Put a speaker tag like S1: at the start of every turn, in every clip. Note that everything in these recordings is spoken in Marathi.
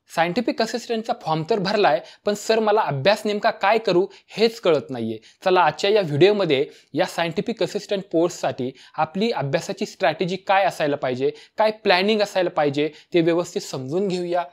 S1: सायंटिफिक असिस्टंटचा फॉर्म तर भरलाय, पण सर मला अभ्यास नेमका काय करू हेच कळत नाहीये. चला आजच्या या व्हिडिओमध्ये या सायंटिफिक असिस्टंट कोर्ससाठी आपली अभ्यासाची स्ट्रॅटेजी काय असायला पाहिजे, काय प्लॅनिंग असायला पाहिजे ते व्यवस्थित समजून घेऊया.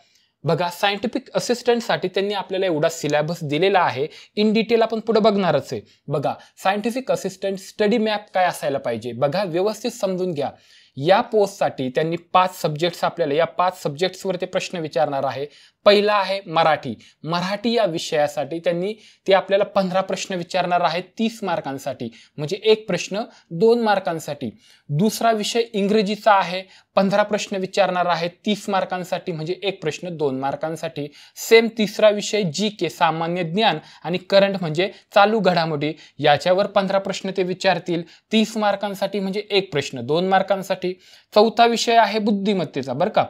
S1: बघा, सायंटिफिक असिस्टंटसाठी त्यांनी आपल्याला एवढा सिलेबस दिलेला आहे. इन डिटेल आपण पुढे बघणारच आहे. बघा, सायंटिफिक असिस्टंट स्टडी मॅप काय असायला पाहिजे बघा, व्यवस्थित समजून घ्या. या पोस्टसाठी त्यांनी 5 सब्जेक्ट्स आपल्याला या 5 सब्जेक्ट्सवर ते प्रश्न विचारणार आहे. पहिला आहे मराठी. मराठी या विषयासाठी त्यांनी ते आपल्याला 15 प्रश्न विचारणार आहेत 30 मार्कांसाठी, म्हणजे एक प्रश्न 2 मार्कांसाठी. दुसरा विषय इंग्रजीचा आहे, 15 प्रश्न विचारणार आहेत 30 मार्कांसाठी, म्हणजे एक प्रश्न 2 मार्कांसाठी. सेम तिसरा विषय GK सामान्य ज्ञान आणि करंट म्हणजे चालू घडामोडी, याच्यावर 15 प्रश्न ते विचारतील 30 मार्कांसाठी, म्हणजे एक प्रश्न 2 मार्कांसाठी. चौथा विषय आहे बुद्धिमत्तेचा. बरं का,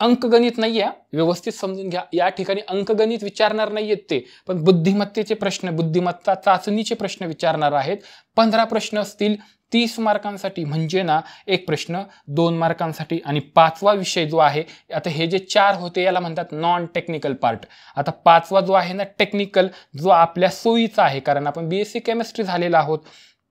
S1: अंकगणित नाहीये, व्यवस्थित समजून घ्या. या ठिकाणी अंकगणित विचारणार नाहीयेत ते, पण बुद्धिमत्तेचे प्रश्न, बुद्धिमत्ता चाचणीचे प्रश्न विचारणार आहेत. 15 प्रश्न असतील 30 मार्कांसाठी, म्हणजे ना एक प्रश्न 2 मार्कांसाठी. आणि 5वा विषय जो आहे, आता हे जे 4 होते याला म्हणतात नॉन टेक्निकल पार्ट. आता 5वा जो आहे ना टेक्निकल, जो आपल्या सोयीचा आहे, कारण आपण BSc केमिस्ट्री झालेला आहोत.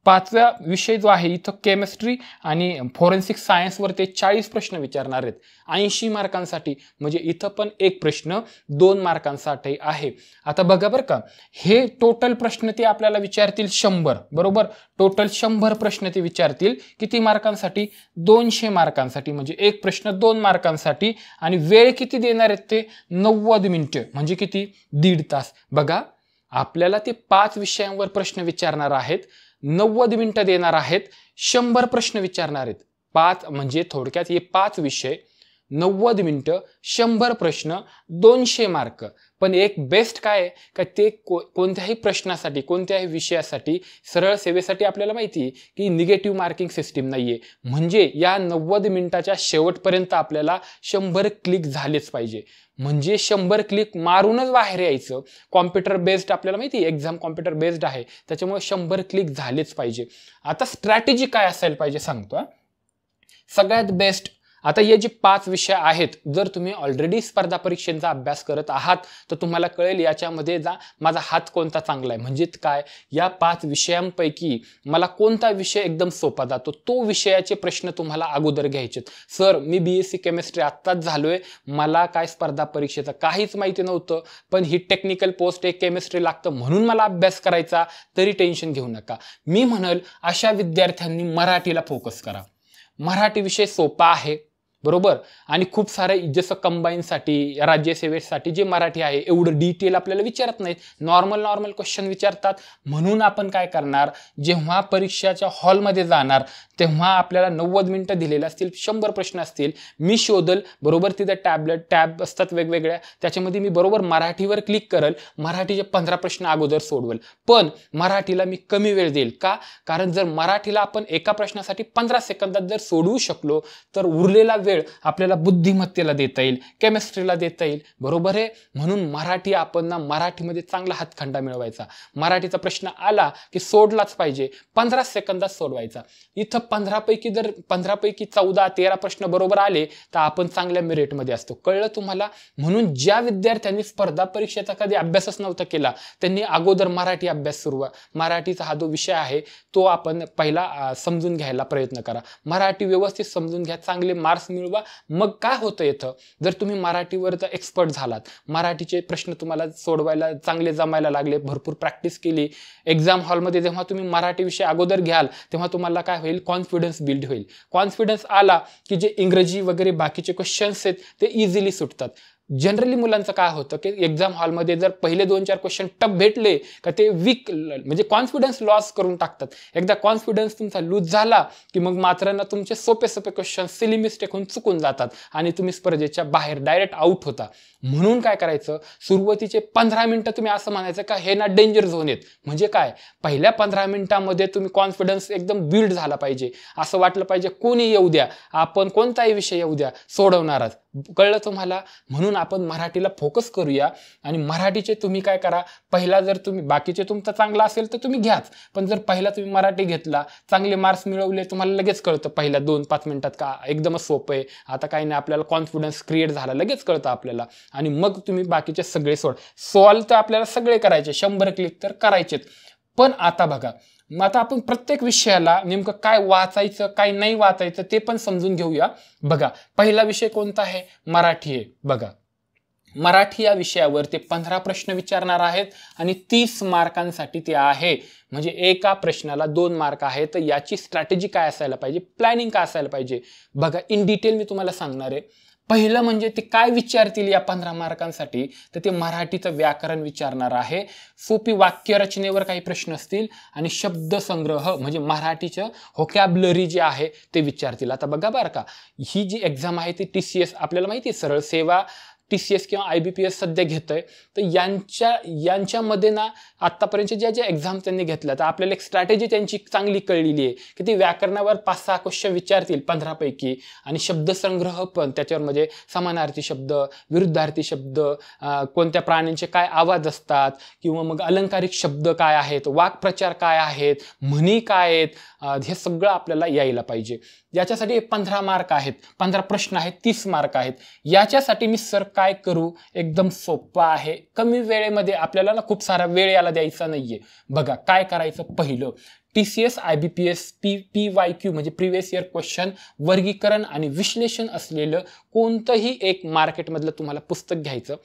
S1: 5वा विषय जो आहे इथं केमिस्ट्री आणि फॉरेन्सिक सायन्सवर ते 40 प्रश्न विचारणार आहेत 80 मार्कांसाठी, म्हणजे इथं पण एक प्रश्न 2 मार्कांसाठी आहे. आता बघा बरं का, हे टोटल प्रश्न ते आपल्याला विचारतील 100, बरोबर. टोटल 100 प्रश्न ते विचारतील किती मार्कांसाठी, 200 मार्कांसाठी, म्हणजे एक प्रश्न 2 मार्कांसाठी. आणि वेळ किती देणार आहेत ते, 90 मिनिटं, म्हणजे किती, 1.5 तास. बघा, आपल्याला ते 5 विषयांवर प्रश्न विचारणार आहेत, 90 मिनिटं देणार आहेत, 100 प्रश्न विचारणार आहेत. 5 म्हणजे थोडक्यात हे 5 विषय, 90 मिनिटं, 100 प्रश्न, 200 मार्क. पण एक बेस्ट काय आहे का, ते कोणत्याही प्रश्नासाठी, कोणत्याही विषयासाठी, सरळ सेवेसाठी आपल्याला माहिती आहे की निगेटिव्ह मार्किंग सिस्टीम नाहीये. म्हणजे या 90 मिनिटाच्या शेवटपर्यंत आपल्याला 100 क्लिक झालेच पाहिजे, म्हणजे 100 क्लिक मारूनच बाहेर यायचं. कॉम्प्युटर बेस्ड आपल्याला माहिती आहे, एक्झाम कॉम्प्युटर बेस्ड आहे, त्याच्यामुळे 100 क्लिक झालेच पाहिजे. आता स्ट्रॅटेजी काय असायला पाहिजे सांगतो. सगळ्यात बेस्ट, आता हे जे 5 विषय आहेत, जर तुम्ही ऑलरेडी स्पर्धा परीक्षेचा अभ्यास करत आहात तर तुम्हाला कळेल याच्यामध्ये माझा हात कोणता चांगला आहे. म्हणजे काय, या 5 विषयांपैकी मला कोणता विषय एकदम सोपा जातो, तो विषयाचे प्रश्न तुम्हाला अगोदर घ्यायचे. सर मी BSc केमिस्ट्री आत्ताच झालोय, मला काय स्पर्धा परीक्षेचं काहीच माहिती नव्हतं, पण ही टेक्निकल पोस्ट एक केमिस्ट्री लागतं म्हणून मला अभ्यास करायचा, तरी टेन्शन घेऊ नका. मी म्हणल अशा विद्यार्थ्यांनी मराठीला फोकस करा. मराठी विषय सोपा आहे, बरोबर. आणि खूप सारे जसं कंबाईनसाठी, राज्यसेवेसाठी जे मराठी आहे एवढं डिटेल आपल्याला विचारत नाहीत, नॉर्मल क्वेश्चन विचारतात. म्हणून आपण काय करणार, जेव्हा परीक्षाच्या हॉलमध्ये जाणार तेव्हा आपल्याला 90 मिनिटं दिलेले असतील, 100 प्रश्न असतील, मी शोधल, बरोबर. तिथं टॅब असतात वेगवेगळ्या, त्याच्यामध्ये मी बरोबर मराठीवर क्लिक करल, मराठीचे 15 प्रश्न अगोदर सोडवल. पण मराठीला मी कमी वेळ देईल का, कारण जर मराठीला आपण एका प्रश्नासाठी 15 सेकंदात जर सोडवू शकलो तर उरलेला वेळ आपल्याला बुद्धिमत्तेला देता येईल, केमिस्ट्रीला देता येईल, बरोबर आहे. म्हणून मराठी आपण ना मराठीमध्ये चांगला हातखंडा मिळवायचा. मराठीचा प्रश्न आला की सोडलाच पाहिजे, 15 सेकंदात सोडवायचा. इथं 15 पैकी 14-13 प्रश्न बरोबर आले तर आपण चांगल्या मेरिटमध्ये असतो. कळलं तुम्हाला. म्हणून ज्या विद्यार्थ्यांनी स्पर्धा परीक्षेचा कधी अभ्यासच नव्हता केला त्यांनी अगोदर मराठी अभ्यास मराठीचा हा जो विषय आहे तो आपण पहिला समजून घ्यायला प्रयत्न करा. मराठी व्यवस्थित समजून घ्या, चांगले मार्क्स मिळवा. मग काय होतं इथं, जर तुम्ही मराठीवर तर एक्सपर्ट झालात, मराठीचे प्रश्न तुम्हाला सोडवायला चांगले जमायला लागले, भरपूर प्रॅक्टिस केली, एक्झाम हॉलमध्ये जेव्हा तुम्ही मराठी विषय अगोदर घ्याल तेव्हा तुम्हाला काय होईल, कॉन्फिडन्स बिल्ड होईल. कॉन्फिडन्स आला की जे इंग्रजी वगैरे बाकीचे क्वेश्चन्स आहेत ते इझिली सुटतात. जनरली मुलांचं काय होतं की एक्झाम हॉलमध्ये जर पहिले 2-4 क्वेश्चन टफ भेटले का ते वीक, म्हणजे कॉन्फिडन्स लॉस करून टाकतात. एकदा कॉन्फिडन्स तुमचा लूज झाला की मग मात्र ना तुमचे सोपे क्वेश्चन सिली मिस्टेक होऊन चुकून जातात आणि तुम्ही स्पर्धेच्या बाहेर डायरेक्ट आउट होता. म्हणून काय करायचं, सुरुवातीचे 15 मिनिटं तुम्ही असं म्हणायचं का हे ना डेंजर झोन आहेत. म्हणजे काय, पहिल्या 15 मिनिटांमध्ये तुम्ही कॉन्फिडन्स एकदम बिल्ड झाला पाहिजे. असं वाटलं पाहिजे कोणी येऊ द्या, आपण कोणताही विषय येऊ द्या सोडवणारच. कळलं तुम्हाला? म्हणून आपण मराठीला फोकस करूया आणि मराठीचे तुम्ही काय करा, पहिला जर तुम्ही बाकीचे तुमचा चांगला असेल तर तुम्ही घ्याच, पण जर पहिला तुम्ही मराठी घेतला, चांगले मार्क्स मिळवले, तुम्हाला लगेच कळतं पहिल्या 2-5 मिनिटात का एकदमच सोपं आहे, आता काही नाही, आपल्याला कॉन्फिडन्स क्रिएट झाला, लगेच कळतं आपल्याला. आणि मग तुम्ही बाकीचे सगळे सॉल्व तर आपल्याला सगळे करायचे, 100 क्लिक तर करायचेच. पण आता बघा, मग आता आपण प्रत्येक विषयाला नेमकं काय वाचायचं काय नाही वाचायचं ते पण समजून घेऊया. बघा, पहिला विषय कोणता आहे? मराठी आहे. बघा, मराठी या विषयावर ते 15 प्रश्न विचारणार आहेत आणि 30 मार्कांसाठी ते आहे. म्हणजे एका प्रश्नाला 2 मार्क आहे. तर याची स्ट्रॅटेजी काय असायला पाहिजे, प्लॅनिंग काय असायला पाहिजे, बघा इन डिटेल मी तुम्हाला सांगणार आहे. पहिलं म्हणजे ते काय विचारतील या 15 मार्कांसाठी, तर ते मराठीचं व्याकरण विचारणार आहे, सोपी वाक्यरचनेवर काही प्रश्न असतील आणि शब्दसंग्रह म्हणजे मराठीचं व्होकॅब्युलरी जे आहे ते विचारतील. आता बघा बरं का, ही जी एक्झाम आहे ती TCS आपल्याला माहिती आहे, सरळ सेवा TCS किंवा IBPS सध्या घेतोय. तर यांच्यामध्ये ना आत्तापर्यंत ज्या एक्झाम त्यांनी घेतल्या, तर आपल्याला एक स्ट्रॅटेजी त्यांची चांगली कळलेली आहे की ती व्याकरणावर 5-6 क्वेश्चन विचारतील 15 पैकी, आणि शब्दसंग्रह पण त्याच्यावर, म्हणजे समानार्थी शब्द, विरुद्धार्थी शब्द, कोणत्या प्राण्यांचे काय आवाज असतात, किंवा मग अलंकारिक शब्द काय आहेत, वाक्प्रचार काय आहेत, म्हणी काय आहेत, हे सगळं आपल्याला यायला पाहिजे. याच्यासाठी 15 मार्क आहेत, 15 प्रश्न आहेत, 30 मार्क आहेत. याच्यासाठी मी सर काय करू, एकदम सोपं आहे, कमी वेळेमध्ये, आपल्याला ना खूप सारा वेळ याला द्यायचा नाहीये. बघा काय करायचं, पहिलं TCS IBPS PYQ म्हणजे प्रिव्हियस इयर क्वेश्चन वर्गीकरण आणि विश्लेषण असलेलं कोणतंही एक मार्केटमधलं तुम्हाला पुस्तक घ्यायचं.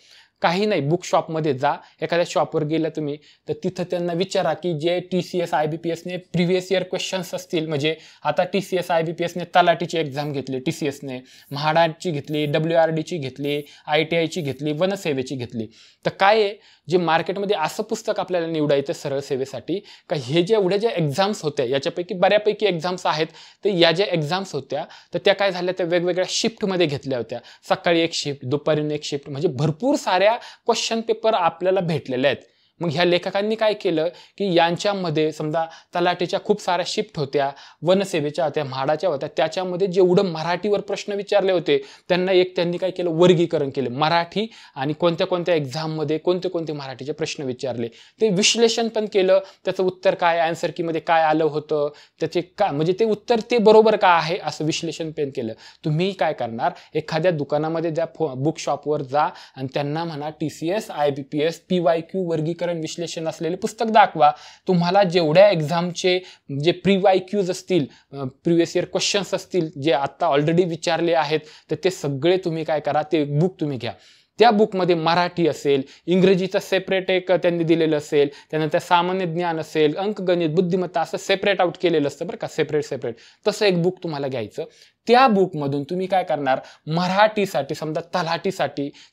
S1: काही नाही, बुक शॉपमध्ये जा, एखाद्या शॉपवर गेला तुम्ही तर तिथं त्यांना विचारा की जे TCS IBPSने प्रिव्हियस इयर क्वेश्चन्स असतील, म्हणजे आता TCS IBPSने तलाठीची एक्झाम घेतली, TCSने म्हाडाची घेतली, WRDची घेतली, ITIची घेतली, वनसेवेची घेतली. तर काय आहे, जे मार्केटमध्ये असं पुस्तक आपल्याला निवडायचं सरळ सेवेसाठी, का हे जे एवढ्या ज्या एक्झाम्स होत्या याच्यापैकी बऱ्यापैकी एक्झाम्स आहेत, तर या ज्या एक्झाम्स होत्या तर त्या काय झाल्या, त्या वेगवेगळ्या शिफ्टमध्ये घेतल्या होत्या. सकाळी एक शिफ्ट, दुपारी एक शिफ्ट, म्हणजे भरपूर साऱ्या क्वेश्चन पेपर आपल्याला भेटलेले आहेत. मग ह्या लेखकांनी काय केलं की यांच्यामध्ये समजा तलाठीच्या खूप साऱ्या शिफ्ट होत्या, वनसेवेच्या होत्या, म्हाडाच्या होत्या, त्याच्यामध्ये जेवढं मराठीवर प्रश्न विचारले होते त्यांनी काय केलं, वर्गीकरण केलं मराठी आणि कोणत्या कोणत्या एक्झाममध्ये कोणते कोणते मराठीचे प्रश्न विचारले, ते विश्लेषण पण केलं, त्याचं उत्तर काय, आन्सर कीमध्ये काय आलं होतं, त्याचे काय म्हणजे ते उत्तर ते बरोबर का आहे असं विश्लेषण पण केलं. तुम्ही काय करणार, एखाद्या दुकानामध्ये जा, बुक शॉपवर जा आणि त्यांना म्हणा TCS IBPS PYQ वर्गीकरण विश्लेषण असलेले पुस्तक दाखवा. तुम्हाला जेवढ्या एक्झामचे जे PYQs असतील, प्रिव्हियस इयर क्वेश्चन्स असतील, जे आता ऑलरेडी विचारले आहेत, तर ते सगळे तुम्ही काय करा, ते बुक तुम्ही घ्या. त्या बुकमध्ये मराठी असेल, इंग्रजीचं सेपरेट एक त्यांनी दिलेलं असेल, त्यानंतर सामान्य ज्ञान असेल, अंकगणित, बुद्धिमत्ता असं सेपरेट आउट केलेलं असतं बरं का, सेपरेट तसं एक बुक तुम्हाला घ्यायचं. त्या बुकमधून तुम्ही काय करणार, मराठीसाठी समजा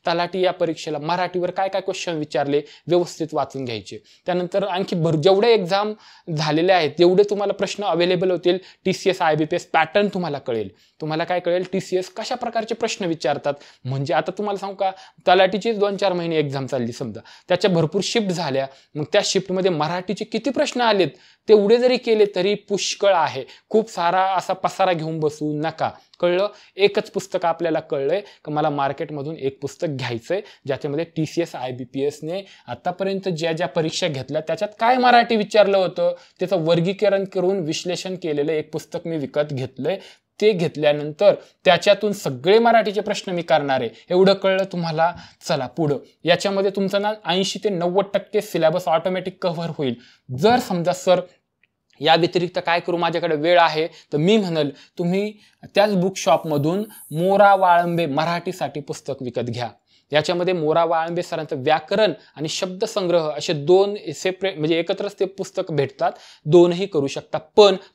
S1: तलाठी या परीक्षेला मराठीवर काय काय क्वेश्चन विचारले व्यवस्थित वाचून घ्यायचे. त्यानंतर आणखी जेवढे एक्झाम झालेले आहेत तेवढे तुम्हाला प्रश्न अवेलेबल होतील. TCS IBPS पॅटर्न तुम्हाला कळेल, तुम्हाला काय कळेल, TCS कशा प्रकारचे प्रश्न विचारतात. म्हणजे आता तुम्हाला सांगू का, तलाठीची 2-4 महिने एक्झाम चालली समजा, त्याच्या भरपूर शिफ्ट झाल्या, मग त्या शिफ्टमध्ये मराठीचे किती प्रश्न आलेत तेवढे जरी केले तरी पुष्कळ आहे. खूप सारा असा पसारा घेऊन बसू नका. कळलं, एकच पुस्तक आपल्याला कळलंय की मला मार्केटमधून एक पुस्तक घ्यायचंय ज्याच्यामध्ये TCS IBPSने आतापर्यंत ज्या परीक्षा घेतल्या त्याच्यात काय मराठी विचारलं होतं त्याचं वर्गीकरण करून विश्लेषण केलेलं एक पुस्तक मी विकत घेतलंय. ते घेतल्यानंतर त्याच्यातून सगळे मराठीचे प्रश्न मी करणार आहे. एवढं कळलं तुम्हाला. चला पुढं, याच्यामध्ये तुमचा ना 80 ते 90% सिलेबस ऑटोमॅटिक कव्हर होईल. जर समजा सर या व्यतिरिक्त काय करू, माझ्याकडे वेळ आहे, तर मी म्हणल तुम्ही त्याच बुक शॉपमधून मोरा वाळंबे मराठीसाठी पुस्तक विकत घ्या. याच्यामध्ये मोरा वाळंबे सरांचं व्याकरण आणि शब्दसंग्रह असे 2 सेपरेट म्हणजे एकत्रच ते पुस्तक भेटतात, 2ही करू शकता.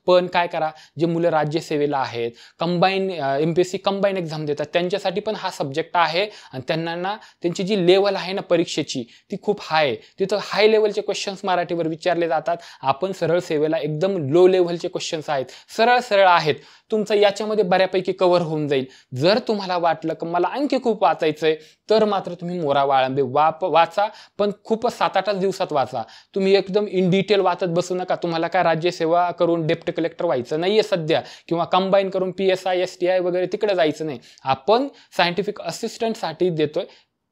S1: पण काय करा, जे मुलं राज्यसेवेला आहेत, कंबाईन MPSC कंबाईन एक्झाम देतात त्यांच्यासाठी पण हा सब्जेक्ट आहे आणि त्यांना ना त्यांची जी लेवल आहे ना परीक्षेची ती खूप हाय, तिथं हाय लेवलचे क्वेश्चन्स मराठीवर विचारले जातात. आपण सरळ सेवेला एकदम लो लेवलचे क्वेश्चन्स आहेत, सरळ आहेत. तुमचं याच्यामध्ये बऱ्यापैकी कव्हर होऊन जाईल. जर तुम्हाला वाटलं की मला आणखी खूप वाचायचंय तर मात्र तुम्ही मोरा वाळंबे वाचा, पण खूप 7-8 दिवसात वाचा. तुम्ही एकदम इन डिटेल वाचत बसू नका. तुम्हाला काय राज्यसेवा करून डेप्टी कलेक्टर व्हायचं नाहीये सध्या, किंवा कंबाईन करून PSI STI वगैरे तिकडे जायचं नाही. आपण सायंटिफिक असिस्टंटसाठी देतोय.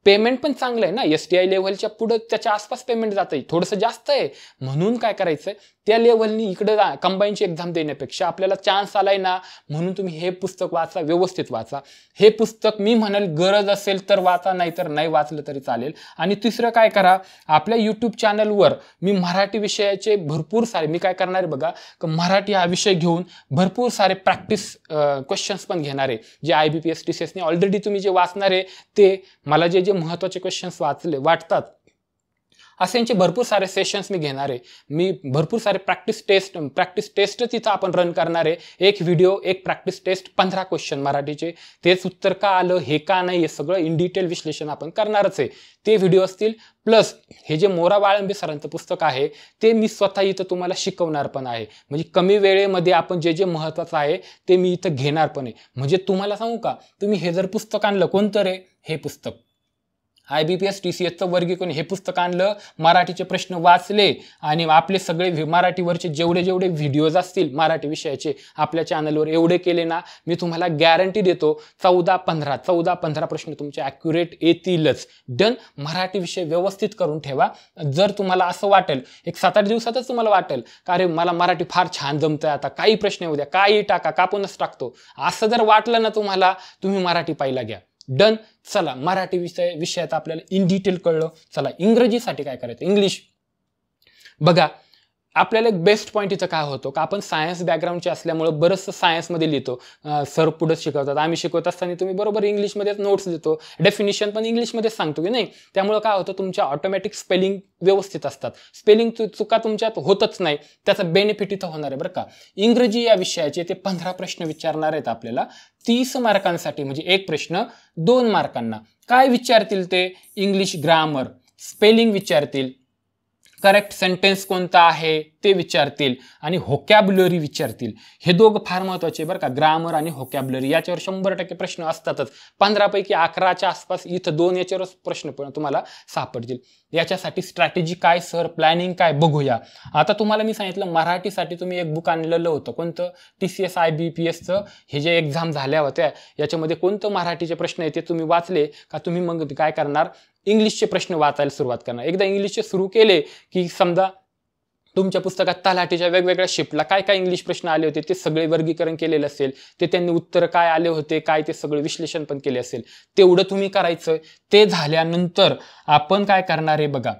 S1: पेमेंट पण चांगलं आहे ना, STI लेव्हलच्या पुढे त्याच्या आसपास पेमेंट जातंय, थोडंसं जास्त आहे. म्हणून काय करायचंय, त्या लेव्हलनी इकडे कंबाईनची एक्झाम देण्यापेक्षा आपल्याला चान्स आलाय ना, म्हणून तुम्ही हे पुस्तक वाचा, व्यवस्थित वाचा. हे पुस्तक मी म्हणाल गरज असेल तर वाचा, नाहीतर नाही वाचलं तरी चालेल. आणि तिसरं काय करा, आपल्या YouTube चॅनलवर मी मराठी विषयाचे भरपूर सारे, मी काय करणार आहे बघा, मराठी हा विषय घेऊन भरपूर सारे प्रॅक्टिस क्वेश्चन्स पण घेणार आहे. जे IBPS TCSने ऑलरेडी तुम्ही जे वाचणार आहे ते, मला जे महत्त्वाचे क्वेश्चन्स वाटतात असेंचे भरपूर सारे सेशन्स मी घेणार आहे. मी भरपूर सारे प्रॅक्टिस टेस्ट तिथं आपण रन करणार आहे. एक व्हिडिओ, एक प्रॅक्टिस टेस्ट, 15 क्वेश्चन मराठीचे, तेच उत्तर का आलं, हे का नाही, हे सगळं इन डिटेल विश्लेषण आपण करणारच आहे. ते व्हिडिओ असतील. प्लस हे जे मोरा वाळंबे सरांचं पुस्तक आहे ते मी स्वतः इथं तुम्हाला शिकवणार पण आहे. म्हणजे कमी वेळेमध्ये आपण जे महत्त्वाचं आहे ते मी इथं घेणार पण आहे. म्हणजे तुम्हाला सांगू का, तुम्ही हे जर पुस्तक आणलं, कोणतं रे हे पुस्तक, IBPS TCSचं वर्गीकरण, हे पुस्तक आणलं, मराठीचे प्रश्न वाचले आणि आपले सगळे मराठीवरचे जेवढे व्हिडिओज असतील मराठी विषयाचे आपल्या चॅनलवर एवढे केले ना, मी तुम्हाला गॅरंटी देतो 14-15 प्रश्न तुमचे ॲक्युरेट येतीलच. डन. मराठी विषय व्यवस्थित करून ठेवा. जर तुम्हाला असं वाटेल, एक 7-8 दिवसातच तुम्हाला वाटेल का अरे मला मराठी फार छान जमतंय, आता काही प्रश्न येऊ द्या, काही टाका, कापूनच टाकतो, असं जर वाटलं ना तुम्हाला, तुम्ही मराठी पाहिला घ्या. डन. चला, मराठी विषयात आपल्याला इन डिटेल कळलं. चला, इंग्रजीसाठी काय करायचं, इंग्लिश बघा. आपल्याला एक बेस्ट पॉईंट इथं काय होतो का, आपण सायन्स बॅकग्राऊंडचे असल्यामुळं बरंचसं सायन्समध्ये लिहितो. सर पुढे शिकवतात, आम्ही शिकवत असताना तुम्ही बरोबर इंग्लिशमध्येच नोट्स देतो, डेफिनिशन पण इंग्लिशमध्येच सांगतो की नाही. त्यामुळं काय होतं, तुमच्या ऑटोमॅटिक स्पेलिंग व्यवस्थित असतात. स्पेलिंग चुका तुमच्यात होतच नाही, त्याचा बेनिफिट इथं होणार आहे बरं का. इंग्रजी या विषयाचे ते 15 प्रश्न विचारणार आहेत आपल्याला 30 मार्कांसाठी. म्हणजे एक प्रश्न 2 मार्कांना. काय विचारतील ते, इंग्लिश ग्रामर, स्पेलिंग विचारतील, करेक्ट सेंटेन्स कोणता आहे ते विचारतील, आणि व्होकॅब्युलरी विचारतील. हे दोघं फार महत्त्वाचे बरं का, ग्रामर आणि व्होकॅब्युलरी. याच्यावर 100% प्रश्न असतातच. 15 पैकी 11च्या आसपास इथं 2 याच्यावर प्रश्न पण तुम्हाला सापडतील. याच्यासाठी स्ट्रॅटेजी काय सर, प्लॅनिंग काय, बघूया. आता तुम्हाला मी सांगितलं मराठीसाठी तुम्ही एक बुक आणलेलं होतं, कोणतं, TCS IBPSचं. हे जे एक्झाम झाल्या होत्या याच्यामध्ये कोणतं मराठीचे प्रश्न आहेत ते तुम्ही वाचले का, तुम्ही मग काय करणार, इंग्लिशचे प्रश्न वाचायला सुरुवात करणार. एकदा इंग्लिशचे सुरू केले की समजा तुमच्या पुस्तकात तलाठीच्या वेगवेगळ्या शिफ्टला काय काय इंग्लिश प्रश्न आले होते ते सगळे वर्गीकरण केलेलं असेल, ते त्यांनी उत्तर काय आले होते काय ते सगळे विश्लेषण पण केले असेल, तेवढं तुम्ही करायचं. ते झाल्यानंतर आपण काय करणार आहे बघा,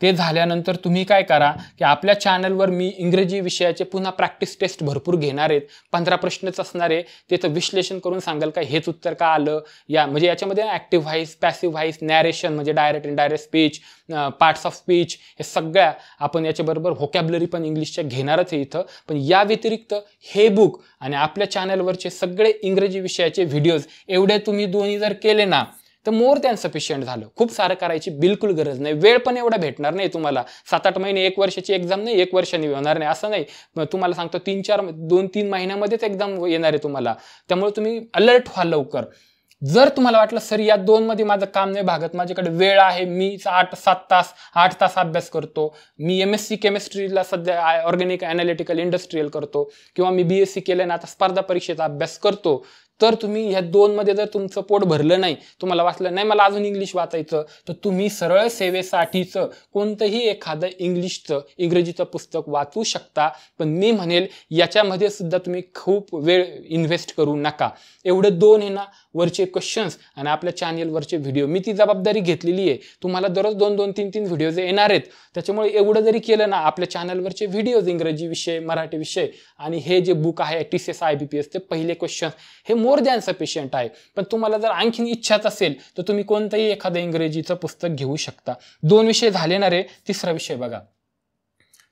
S1: ते झाल्यानंतर तुम्ही काय करा की आपल्या चॅनलवर मी इंग्रजी विषयाचे पुन्हा प्रॅक्टिस टेस्ट भरपूर घेणार आहेत. 15 प्रश्नच असणार आहे. त्याचं विश्लेषण करून सांगाल का हेच उत्तर का आलं, या म्हणजे याच्यामध्ये active voice, passive voice, narration म्हणजे direct indirect speech, parts of speech, हे सगळ्या आपण याच्याबरोबर व्होकॅब्युलरी पण इंग्लिशच्या घेणारच आहे इथं. पण या व्यतिरिक्त हे बुक आणि आपल्या चॅनलवरचे सगळे इंग्रजी विषयाचे व्हिडिओज एवढे तुम्ही दोन्ही जर केले ना तर मोर दॅन सफिशियंट झालं. खूप सारं करायची बिलकुल गरज नाही. वेळ पण एवढा भेटणार नाही तुम्हाला. 7-8 महिने, 1 वर्षाची एक्झाम नाही, 1 वर्षाने होणार नाही असं नाही. तुम्हाला सांगतो 2-3 महिन्यामध्येच एक्झाम येणार आहे तुम्हाला. त्यामुळे तुम्ही अलर्ट व्हा लवकर. जर तुम्हाला वाटलं सर या 2 मध्ये माझं काम नाही भागत, माझ्याकडे वेळ आहे, मी 8 तास अभ्यास करतो, मी MSc केमिस्ट्रीला सध्या ऑर्गॅनिक ॲनालिटिकल इंडस्ट्रियल करतो, किंवा मी BSc केलं ना आता स्पर्धा परीक्षेचा अभ्यास करतो, तर तुम्ही ह्या 2 मध्ये जर तुमचं पोट भरलं नाही, तुम्हाला वाटलं नाही मला अजून इंग्लिश वाचायचं, तर तुम्ही सरळ सेवेसाठीचं कोणतंही एखादं इंग्रजीचं पुस्तक वाचू शकता. पण मी म्हणेल याच्यामध्ये सुद्धा तुम्ही खूप वेळ इन्व्हेस्ट करू नका. एवढं 2 आहे ना वरचे क्वेश्चन्स आणि आपल्या चॅनलवरचे व्हिडिओ, मी ती जबाबदारी घेतलेली आहे. तुम्हाला दररोज 2-2, 3-3 व्हिडिओज येणार आहेत. त्याच्यामुळे एवढं जरी केलं ना, आपल्या चॅनलवरचे व्हिडिओज इंग्रजी विषय, मराठी विषय आणि हे जे बुक आहे TCS IBPS ते पहिले क्वेश्चन हे मोर दॅन सफिशियंट आहे. पण तुम्हाला जर आणखीन इच्छाच असेल तर तुम्ही कोणतंही एखादं इंग्रजीचं पुस्तक घेऊ शकता. 2 विषय झाले ना रे. तिसरा विषय बघा.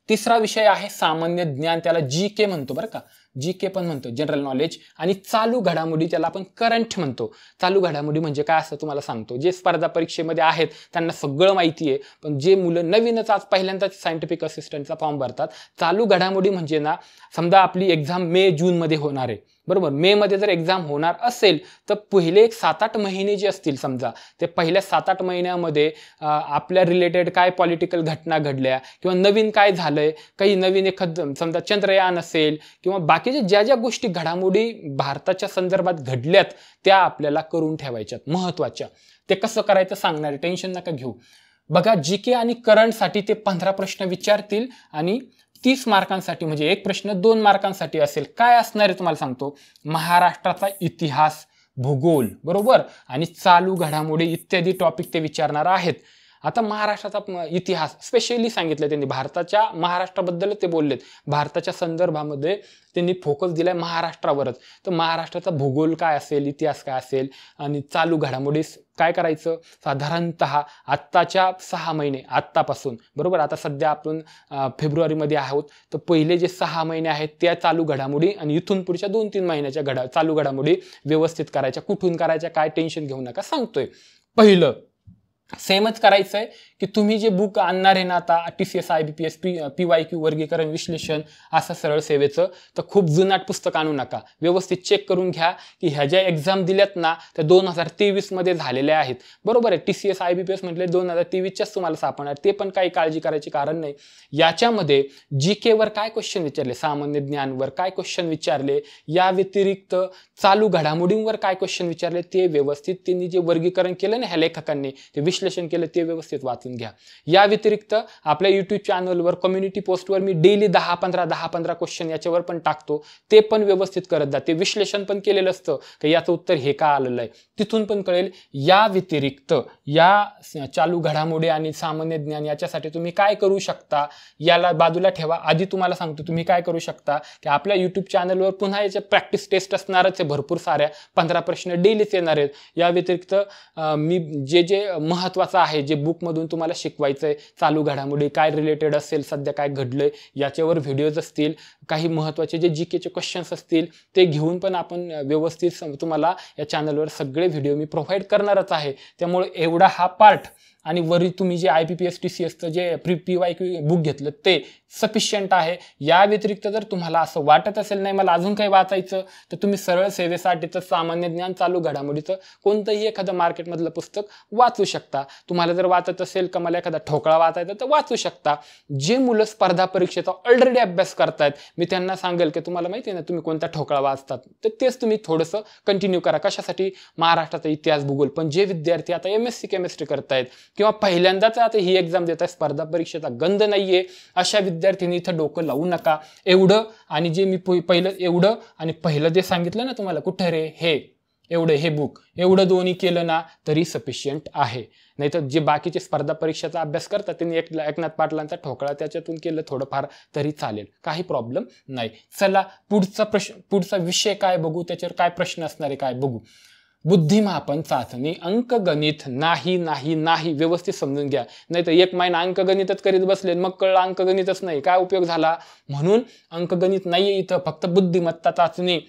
S1: तिसरा विषय आहे सामान्य ज्ञान, त्याला GK म्हणतो बरं का. GK पण म्हणतो, जनरल नॉलेज, आणि चालू घडामोडी ज्याला आपण करंट म्हणतो. चालू घडामोडी म्हणजे काय असतं तुम्हाला सांगतो. जे स्पर्धा परीक्षेमध्ये आहेत त्यांना सगळं माहिती आहे, पण जे मुलं नवीनच आज पहिल्यांदाच सायंटिफिक असिस्टंटचा फॉर्म भरतात, चालू घडामोडी म्हणजे ना, समजा आपली एक्झाम मे जून मध्ये होणार आहे, बरोबर. मे मध्ये जर एक्झाम होणार असेल तर पहिले 7-8 महिने जे असतील, समजा ते पहिल्या 7-8 महिन्यामध्ये आपल्या रिलेटेड काय पॉलिटिकल घटना घडल्या किंवा नवीन काय झालंय, काही नवीन एखाद समजा चंद्रयान असेल किंवा बाकीच्या ज्या गोष्टी घडामोडी भारताच्या संदर्भात घडल्यात त्या आपल्याला करून ठेवायच्यात, महत्वाच्या. ते कसं करायचं सांगणार, टेन्शन नका घेऊ. बघा, GK आणि करंटसाठी ते 15 प्रश्न विचारतील आणि 30 मार्कांसाठी, म्हणजे एक प्रश्न 2 मार्कांसाठी असेल. काय असणार आहे तुम्हाला सांगतो. महाराष्ट्राचा इतिहास, भूगोल, बरोबर, आणि चालू घडामोडी इत्यादी टॉपिक ते विचारणार आहेत. आता महाराष्ट्राचा इतिहास स्पेशली सांगितलं त्यांनी, भारताच्या महाराष्ट्राबद्दल ते बोललेत, भारताच्या संदर्भामध्ये त्यांनी फोकस दिलाय महाराष्ट्रावरच. तर महाराष्ट्राचा भूगोल काय असेल, इतिहास काय असेल, आणि चालू घडामोडी काय करायचं. साधारणतः आत्ताच्या 6 महिने आत्तापासून, बरोबर, आता सध्या आपण फेब्रुवारीमध्ये आहोत, तर पहिले जे 6 महिने आहेत त्या चालू घडामोडी आणि इथून पुढच्या 2-3 महिन्याच्या चालू घडामोडी व्यवस्थित करायच्या. कुठून करायच्या काय टेन्शन घेऊ नका, सांगतोय. पहिलं सेमच करायचंय की तुम्ही जे बुक आणणार आहे ना आता, TCS IBPS PYQ वर्गीकरण विश्लेषण असं सरळ सेवेचं, तर खूप जुनाट पुस्तक आणू नका. व्यवस्थित चेक करून घ्या की ह्या ज्या एक्झाम दिल्यात ना त्या 2023 मध्ये झालेल्या आहेत, बरोबर आहे. TCS IBPS म्हटले 2023च्याच तुम्हाला सापडणार, ते पण काही काळजी करायची कारण नाही. याच्यामध्ये GK वर काय क्वेश्चन विचारले, सामान्य ज्ञानवर काय क्वेश्चन विचारले, या व्यतिरिक्त चालू घडामोडींवर काय क्वेश्चन विचारले ते व्यवस्थित त्यांनी जे वर्गीकरण केलं ना ह्या लेखकांनी, ते विश्लेषण केलं, ते व्यवस्थित वाचून घ्या. या व्यतिरिक्त आपल्या YouTube चॅनलवर कम्युनिटी पोस्टवर मी डेली 10-15 क्वेश्चन याच्यावर पण टाकतो, ते पण व्यवस्थित करत जा. ते विश्लेषण पण केलेलं असतं की याचं उत्तर हे का आलेलं आहे, तिथून पण कळेल. या व्यतिरिक्त या चालू घडामोडी आणि सामान्य ज्ञान याच्यासाठी तुम्ही काय करू शकता, याला बाजूला ठेवा. आधी तुम्हाला सांगतो तुम्ही काय करू शकता की आपल्या YouTube चॅनलवर पुन्हा याच्या प्रॅक्टिस टेस्ट असणारच आहे, भरपूर साऱ्या 15 प्रश्न डेलीच येणार आहेत. या व्यतिरिक्त मी जे महत्वाचं आहे, जे बुकमधून तुम्हाला शिकवायचंय, चालू घडामोडी काय रिलेटेड असेल, सध्या काय घडलंय याच्यावर व्हिडिओज असतील, काही महत्वाचे जे GKचे क्वेश्चन्स असतील ते घेऊन पण आपण व्यवस्थित तुम्हाला या चॅनलवर सगळे व्हिडिओ मी प्रोव्हाइड करणारच आहे. त्यामुळे एवढा हा पार्ट आणि वरी तुम्ही जे IBPS TCSचं जे PYQ बुक घेतलं ते सफिशियंट आहे. या व्यतिरिक्त जर तुम्हाला असं वाटत असेल नाही मला अजून काही वाचायचं, तर तुम्ही सरळ सेवेसाठीचं सामान्य ज्ञान चालू घडामोडीचं कोणतंही एखादं मार्केटमधलं पुस्तक वाचू शकता. तुम्हाला जर वाचत असेल का मला एखादा ठोकळा वाचायचा तर वाचू शकता. जे मुलं स्पर्धा परीक्षेचा ऑलरेडी अभ्यास करतायत मी त्यांना सांगेल की तुम्हाला माहिती आहे ना तुम्ही कोणता ठोकळा वाचतात, तर तेच तुम्ही थोडंसं कंटिन्यू करा. कशासाठी, महाराष्ट्राचा इतिहास भूगोल. पण जे विद्यार्थी आता MSc केमिस्ट्री करतायत किंवा पहिल्यांदाच आता ही एक्झाम देत आहे, स्पर्धा परीक्षेचा गंध नाहीये, अशा विद्यार्थ्यांनी इथं डोकं लावू नका. एवढं आणि जे मी पहिलं एवढं आणि पहिलं जे सांगितलं ना तुम्हाला, कुठं रे हे एवढं, हे बुक एवढं दोन्ही केलं ना तरी सफिशियंट आहे. नाहीतर जे बाकीचे स्पर्धा परीक्षेचा अभ्यास करतात त्यांनी एकनाथ पाटलांचा ठोकळा त्याच्यातून केलं थोडंफार तरी चालेल, काही प्रॉब्लेम नाही. चला पुढचा विषय काय बघू, त्याच्यावर काय प्रश्न असणार आहे काय बघू. बुद्धिमापन चाचणी, अंकगणित नाही नाही नाही, व्यवस्थित समजून घ्या. नाही तर 1 महिना अंकगणितच करीत बसले मग कळलं अंकगणितच नाही, काय उपयोग झाला. म्हणून अंकगणित नाहीये इथं, फक्त बुद्धिमत्ता चाचणी.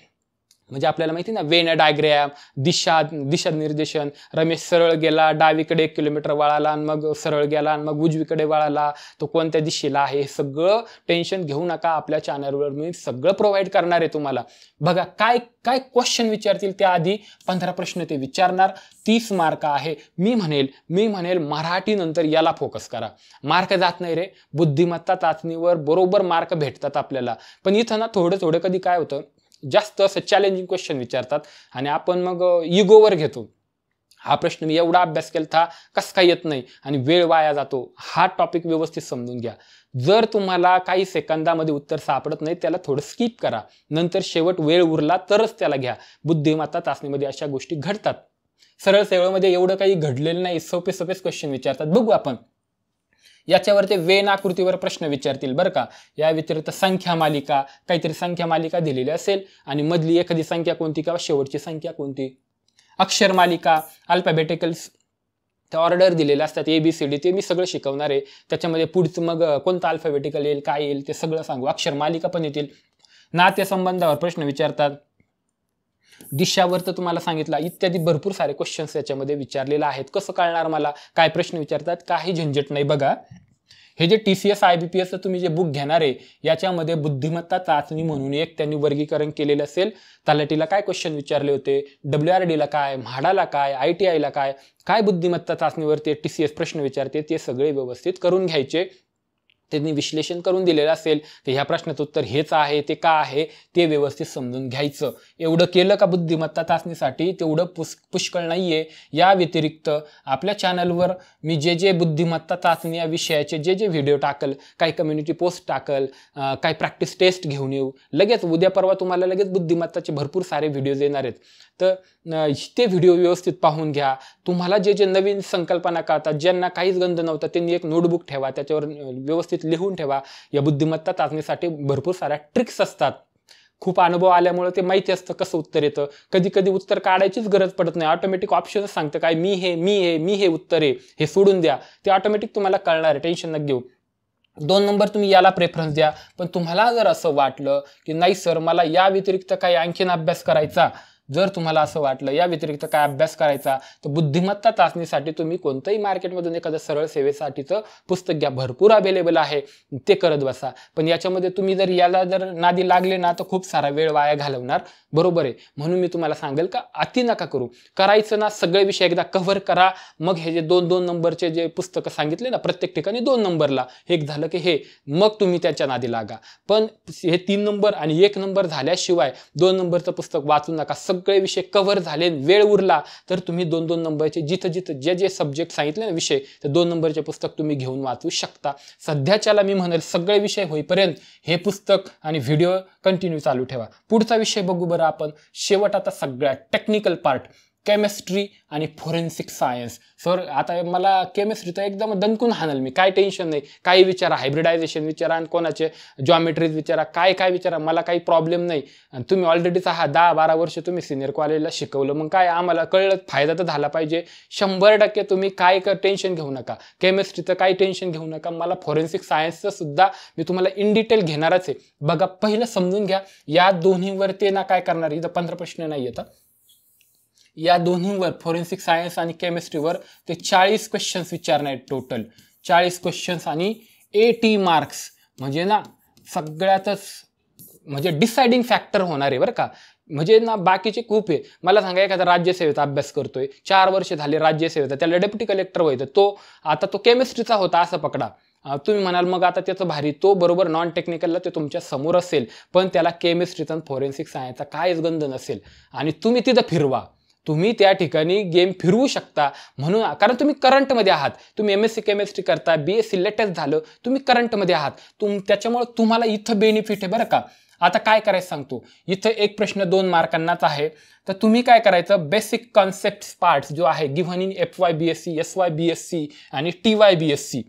S1: म्हणजे आपल्याला माहिती ना, वेन डायग्रॅम, दिशा निर्देशन. रमेश सरळ गेला, डावीकडे 1 किलोमीटर वळाला आणि मग सरळ गेला आणि मग उजवीकडे वळाला, तो कोणत्या दिशेला आहे, हे सगळं टेन्शन घेऊ नका. आपल्या चॅनलवर मी सगळं प्रोव्हाइड करणार आहे तुम्हाला. बघा काय काय क्वेश्चन विचारतील, त्याआधी 15 प्रश्न ते विचारणार, 30 मार्क आहे. मी म्हणेल मराठी नंतर याला फोकस करा. मार्क जात नाही रे, बुद्धिमत्ता चाचणीवर बरोबर मार्क भेटतात आपल्याला. पण इथं ना थोडं कधी काय होतं, जास्त असं चॅलेंजिंग क्वेश्चन विचारतात आणि आपण मग इगोवर घेतो. हा प्रश्न मी एवढा अभ्यास केला कस काय येत नाही आणि वेळ वाया जातो. हा टॉपिक व्यवस्थित समजून घ्या. जर तुम्हाला काही सेकंदामध्ये उत्तर सापडत नाही त्याला थोडं स्किप करा, नंतर शेवट वेळ उरला तरच त्याला घ्या. बुद्धिमत्ता चाचणीमध्ये अशा गोष्टी घडतात. सरळ सेवेमध्ये एवढं काही घडलेलं नाही, सोपेच क्वेश्चन विचारतात. बघू आपण याच्यावर ते वेन आकृतीवर प्रश्न विचारतील बरं का. या व्यतिरिक्त संख्या मालिका, काहीतरी संख्या मालिका दिलेली असेल आणि मधली एखादी संख्या कोणती किंवा शेवटची संख्या कोणती. अक्षर मालिका, अल्फाबेटिकल्स त्या ऑर्डर दिलेले असतात ABCD, ते मी सगळं शिकवणार आहे. त्याच्यामध्ये पुढचं मग कोणतं अल्फाबेटिकल येईल काय येईल ते सगळं सांगू. अक्षर मालिका पण येतील. नातेसंबंधावर प्रश्न विचारतात, दिशावर तर तुम्हाला सांगितला, इत्यादी भरपूर सारे क्वेश्चन्स याच्यामध्ये विचारलेले आहेत. कसं कळणार मला काय प्रश्न विचारतात? काही झंझट नाही. बघा, हे जे TCS IBPS तुम्ही जे बुक घेणार आहे याच्यामध्ये बुद्धिमत्ता चाचणी म्हणून एक त्यांनी वर्गीकरण केलेलं असेल. तलाठीला काय क्वेश्चन विचारले होते, WRD ला काय, म्हाडाला काय, ITI ला काय, काय बुद्धिमत्ता चाचणीवरती TCS प्रश्न विचारते ते सगळे व्यवस्थित करून घ्यायचे. त्यांनी विश्लेषण करून दिलेलं असेल की ह्या प्रश्नाचं उत्तर हेच आहे, ते का आहे ते व्यवस्थित समजून घ्यायचं. एवढं केलं का बुद्धिमत्ता चाचणीसाठी? तेवढं पुष्कळ नाहीये. या व्यतिरिक्त आपल्या चॅनलवर मी जे बुद्धिमत्ता चाचणी या विषयाचे जे व्हिडिओ टाकल, काही कम्युनिटी पोस्ट टाकल, काही प्रॅक्टिस टेस्ट घेऊन येऊ, लगेच उद्या परवा तुम्हाला लगेच बुद्धिमत्ताचे भरपूर सारे व्हिडिओज येणार आहेत. तर ते व्हिडिओ व्यवस्थित पाहून घ्या. तुम्हाला जे नवीन संकल्पना कळतात, ज्यांना काहीच गंध नव्हता, त्यांनी एक नोटबुक ठेवा, त्याच्यावर व्यवस्थित लिहून ठेवा. या बुद्धिमत्ता चाचणीसाठी भरपूर साऱ्या ट्रिक्स असतात. खूप अनुभव आल्यामुळे ते माहिती असतं कसं उत्तर येतं. कधी कधी उत्तर काढायचीच गरज पडत नाही, ऑटोमॅटिक ऑप्शनच सांगतं काय मी हे उत्तर आहे, हे सोडून द्या. ते ऑटोमॅटिक तुम्हाला कळणार आहे, टेन्शन नका घेऊ. 2 नंबर तुम्ही याला प्रेफरन्स द्या. पण तुम्हाला जर असं वाटलं की नाही सर मला या व्यतिरिक्त काही आणखीन अभ्यास करायचा, जर तुम्हाला असं वाटलं या व्यतिरिक्त काय अभ्यास करायचा, तर बुद्धिमत्ता चाचणीसाठी तुम्ही कोणतंही मार्केटमधून एखादं सरळ सेवेसाठीचं पुस्तक घ्या, भरपूर अवेलेबल आहे, ते करत बसा. पण याच्यामध्ये तुम्ही जर याला नादी लागले ना तर खूप सारा वेळ वाया घालवणार. बरोबर आहे. म्हणून मी तुम्हाला सांगेल का अति नका करू. करायचं ना सगळे विषय एकदा कव्हर करा. मग हे जे 2-2 नंबरचे जे पुस्तकं सांगितले ना प्रत्येक ठिकाणी 2 नंबरला, एक झालं की हे, मग तुम्ही त्याच्या नादी लागा. पण हे 3 नंबर आणि 1 नंबर झाल्याशिवाय 2 नंबरचं पुस्तक वाचू नका. सगळे विषय कव्हर झाले, वेळ उरला तर तुम्ही 2-2 नंबरचे जिथं जे सब्जेक्ट सांगितले ना विषय, तर 2 नंबरचे पुस्तक तुम्ही घेऊन वाचू शकता. सध्याच्याला मी म्हणेल सगळे विषय होईपर्यंत हे पुस्तक आणि व्हिडिओ कंटिन्यू चालू ठेवा. पुढचा विषय बघू बरं आपण. शेवट आता सगळ्यात टेक्निकल पार्ट, केमिस्ट्री आणि फोरेन्सिक सायन्स. सर आता मला केमिस्ट्री तर एकदम दणकून हाणल मी, काय टेन्शन नाही. काही विचारा, हायब्रिडायझेशन विचारा आणि कोणाचे जॉमेट्रीज विचारा, काय विचारा, मला काही प्रॉब्लेम नाही. आणि तुम्ही ऑलरेडीच आहात 10-12 वर्ष तुम्ही सिनियर कॉलेजला शिकवलं, मग काय आम्हाला कळलं, फायदा तर झाला पाहिजे. 100% तुम्ही काय टेन्शन घेऊ नका, केमिस्ट्रीचं काही टेन्शन घेऊ नका. मला फोरेन्सिक सायन्सचं सुद्धा मी तुम्हाला इन डिटेल घेणारच आहे. बघा पहिलं समजून घ्या या दोन्हीवरती ना काय करणार, इथं 15 प्रश्न नाही येतात. या दोन्हीवर फोरेन्सिक सायन्स आणि केमिस्ट्रीवर ते 40 क्वेश्चन्स विचारणार आहेत टोटल. 40 क्वेश्चन्स आणि 80 मार्क्स. म्हणजे ना सगळ्यातच म्हणजे डिसाइडिंग फॅक्टर होणार आहे बरं का. म्हणजे ना बाकीचे खूप आहे. मला सांगा एखादा राज्यसेवेचा अभ्यास करतोय, 4 वर्ष झाले राज्यसेवेचा, त्याला डेप्युटी कलेक्टर व्हायचं, तो केमिस्ट्रीचा होता असं पकडा. तुम्ही म्हणाल मग आता त्याचं भारी, तो बरोबर नॉन टेक्निकलला ते तुमच्या समोर असेल, पण त्याला केमिस्ट्रीचा फोरेन्सिक सायन्सचा काहीच गंध नसेल आणि तुम्ही तिथं फिरवा. तुम्ही त्या ठिकाणी गेम फिरवू शकता. म्हणून कारण तुम्ही करंटमध्ये आहात, तुम्ही MSc केमिस्ट्री करता, BSc लेटेस्ट झालं, तुम्ही करंटमध्ये आहात. त्याच्यामुळे तुम्हाला इथं बेनिफिट आहे बरं का. आता काय करायचं सांगतो. इथं एक प्रश्न 2 मार्कांनाच आहे. तर तुम्ही काय करायचं, बेसिक कॉन्सेप्ट पार्ट्स जो आहे given in FY BSc, SY BSc आणि TY BSc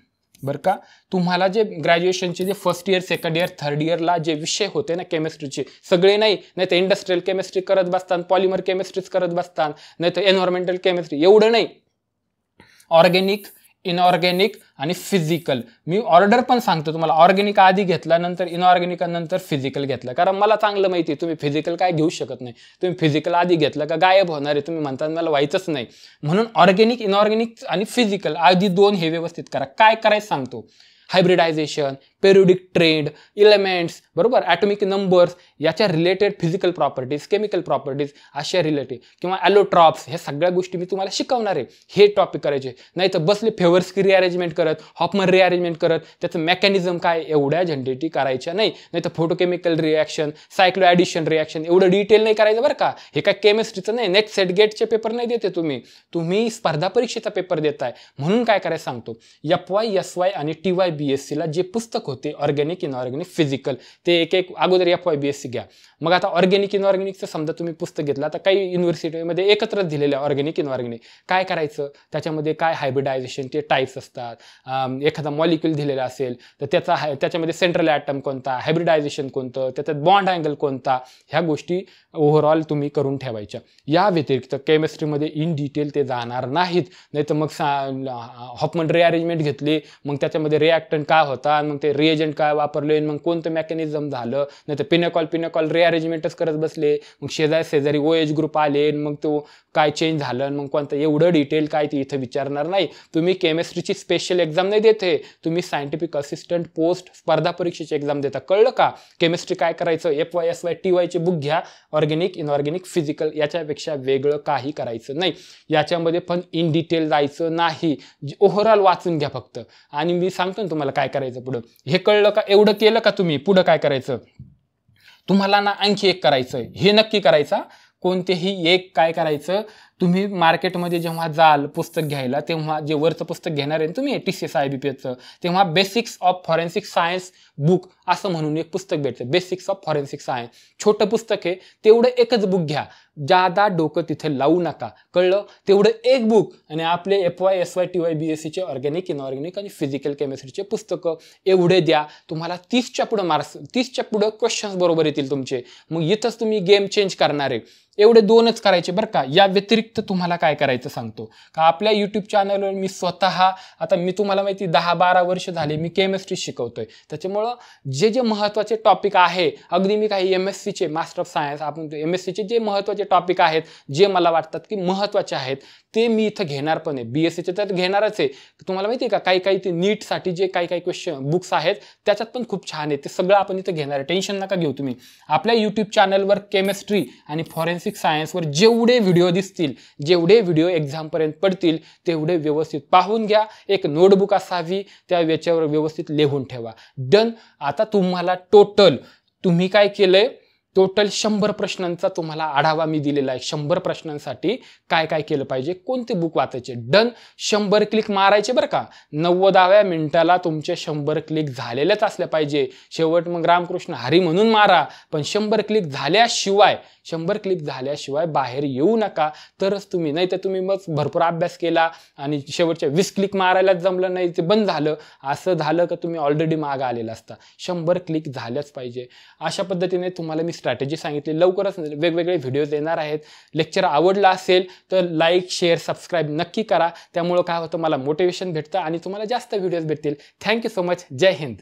S1: बरं का. तुम्हाला जे ग्रॅज्युएशनचे जे first year, second year, third इयरला जे विषय होते ना केमिस्ट्रीचे, सगळे नाही तर इंडस्ट्रियल केमिस्ट्री करत बसतात, पॉलिमर केमिस्ट्रीज करत बसतात, नाही तर एन्व्हायरमेंटल केमिस्ट्री, एवढं नाही. ऑर्गॅनिक, इनऑर्गॅनिक आणि फिजिकल. मी ऑर्डर पण सांगतो तुम्हाला, ऑर्गॅनिक आधी घेतला, नंतर इनऑर्गॅनिक, नंतर फिजिकल घेतलं. कारण मला चांगलं माहिती आहे तुम्ही फिजिकल काय घेऊ शकत नाही. तुम्ही फिजिकल आधी घेतलं का गायब होणार आहे, तुम्ही म्हणता मला व्हायचंच नाही. म्हणून ऑर्गॅनिक, इनऑर्गॅनिक आणि फिजिकल आधी 2 हे व्यवस्थित करा. काय करायचं सांगतो. हायब्रिडायझेशन, पेरियोडिक ट्रेंड, एलिमेंट्स, बरोबर, ॲटॉमिक नंबर्स, याच्या related physical properties, chemical properties अशा रिलेटेड, किंवा ॲलोट्रॉप्स, ह्या सगळ्या गोष्टी मी तुम्हाला शिकवणार आहे. हे टॉपिक करायचे. नाही तर बसले फेवर्सकी रिअरेंजमेंट करत, हॉफमन रिअरेंजमेंट करत, त्याचं मेकॅनिझम काय, एवढ्या झंझटी करायच्या नाही. नाही तर फोटोकेमिकल रिॲक्शन, सायक्लो ॲडिशन रिॲक्शन, एवढं डिटेल नाही करायचं बरं का. हे काय केमिस्ट्रीचं नाही, नेट सेट गेटचे पेपर नाही देते तुम्ही स्पर्धा परीक्षेचा पेपर देताय. म्हणून काय करायचं सांगतो. FY, SY आणि TY BSc ला जे पुस्तक होते ऑर्गॅनिक, इनऑर्गॅनिक, फिजिकल, ते एक अगोदर FY BSc घ्या. मग आता ऑर्गॅनिक, इनऑर्गॅनिकचं समजा तुम्ही पुस्तक घेतलं, आता काही युनिव्हर्सिटीमध्ये एकत्रच दिलेलं आहे ऑर्गॅनिक, इनऑर्गॅनिक. काय करायचं, त्याच्यामध्ये काय हायब्रिडायझेशनचे टाईप्स असतात, एखादा मॉलिक्यूल दिलेला असेल तर त्याच्यामध्ये सेंट्रल ॲटम कोणता, हायब्रिडायझेशन कोणतं, त्याच्यात बॉन्ड अँगल कोणता, ह्या गोष्टी ओव्हरऑल तुम्ही करून ठेवायच्या. या व्यतिरिक्त केमिस्ट्रीमध्ये इन डिटेल ते जाणार नाहीत. नाही तर मग हॉफमन रिअरेंजमेंट घेतली, मग त्याच्यामध्ये रिॲक्टंट काय होता, मग ते रिएजंट काय वापरले, मग कोणतं मेकॅनिझम झालं, नाही तर पिनॉकॉल रिअरेंजमेंटच करत बसले, मग शेजारी OH ग्रुप आले, मग तो काय चेंज झालं, मग कोणतं एवढं डिटेल काय ते इथं विचारणार नाही. तुम्ही केमिस्ट्रीची स्पेशल एक्झाम नाही देते, तुम्ही सायंटिफिक असिस्टंट पोस्ट स्पर्धा परीक्षेची एक्झाम देता. कळलं का? केमिस्ट्री काय करायचं, FY SY TY चे बुक घ्या, ऑर्गॅनिक इनऑर्गॅनिक फिजिकल, याच्यापेक्षा वेगळं काही करायचं नाही. याच्यामध्ये पण इन डिटेल जायचं नाही, ओव्हरऑल वाचून घ्या फक्त. आणि मी सांगतो ना तुम्हाला काय करायचं पुढं. हे कळलं का? एवढं केलं का तुम्ही? पुढं काय करायचं तुम्हाला ना, आणखी एक करायचं, हे नक्की करायचं. कोणतेही एक काय करायचं, तुम्ही मार्केटमध्ये जेव्हा जाल पुस्तक घ्यायला, तेव्हा जे वरचं पुस्तक घेणार आहे तुम्ही TCS IBPSचं, तेव्हा basics of forensic science book असं म्हणून एक पुस्तक भेटतं. बेसिक्स ऑफ फॉरेन्सिक सायन्स छोटं पुस्तक आहे, तेवढं एकच बुक घ्या, जादा डोकं तिथे लावू नका. कळलं? तेवढं एक बुक आणि आपले FY SY TY BSCचे ऑर्गॅनिक इनऑर्गॅनिक आणि फिजिकल केमिस्ट्रीचे पुस्तकं एवढे द्या. तुम्हाला 30च्या पुढं मार्क्स, 30च्या पुढं क्वेश्चन्स बरोबर येतील तुमचे. मग इथंच तुम्ही गेम चेंज करणार आहे. एवढे 2च करायचे बरं का. या व्यतिरिक्त तुम्हाला काय करायचं सांगतो का, आपल्या यूट्यूब चॅनलवर मी स्वतः, आता मी तुम्हाला माहिती 10-12 वर्ष झाले मी केमिस्ट्री शिकवतोय, त्याच्यामुळं जे महत्त्वाचे टॉपिक आहे, अगदी मी काही MSCचे मास्टर ऑफ सायन्स, आपण MSCचे जे महत्त्वाचे टॉपिक आहेत, जे मला वाटतात की महत्त्वाचे आहेत, ते मी इथं घेणार पण आहे. BSCचे तर घेणारच आहे. तुम्हाला माहिती आहे का, काही ते नीटसाठी जे काही क्वेश्चन बुक्स आहेत, त्याच्यात पण खूप छान आहे. ते सगळं आपण इथं घेणार आहे. टेन्शन नका घेऊ तुम्ही. आपल्या यूट्यूब चॅनलवर केमिस्ट्री आणि फॉरेन्सिक सायन्सवर जेवढे व्हिडिओ दिसतील, जेवढे व्हिडिओ एक्झामपर्यंत पडतील, तेवढे व्यवस्थित पाहून घ्या. एक नोटबुक असावी, त्या याच्यावर व्यवस्थित लिहून ठेवा. डन. आता तुम्हाला तुम्ही काय केलंय, टोटल 100 प्रश्नांचा तुम्हाला आढावा मी दिलेला आहे. 100 प्रश्नांसाठी काय काय केलं पाहिजे, कोणते बुक वाचायचे. डन. 100 क्लिक मारायचे बरं का. 90व्या मिनिटाला तुमचे 100 क्लिक झालेलेच असले पाहिजे. शेवट मग रामकृष्ण हरी म्हणून मारा, पण 100 क्लिक झाल्याशिवाय बाहेर येऊ नका. तरच तुम्ही, नाही तर तुम्ही मग भरपूर अभ्यास केला आणि शेवटच्या 20 क्लिक मारायलाच जमलं नाही, ते बंद झालं, असं झालं का तुम्ही ऑलरेडी मागं आलेला असता. 100 क्लिक झाल्याच पाहिजे. अशा पद्धतीने तुम्हाला मी स्ट्रॅटेजी सांगितली. लवकरच वेगवेगळे व्हिडिओज येणार आहेत. लेक्चर आवडला असेल तर लाईक, शेअर, सबस्क्राईब नक्की करा. त्यामुळं काय होतं, मला मोटिवेशन भेटतं आणि तुम्हाला जास्त व्हिडिओज भेटतील. Thank you so much. Jai Hind.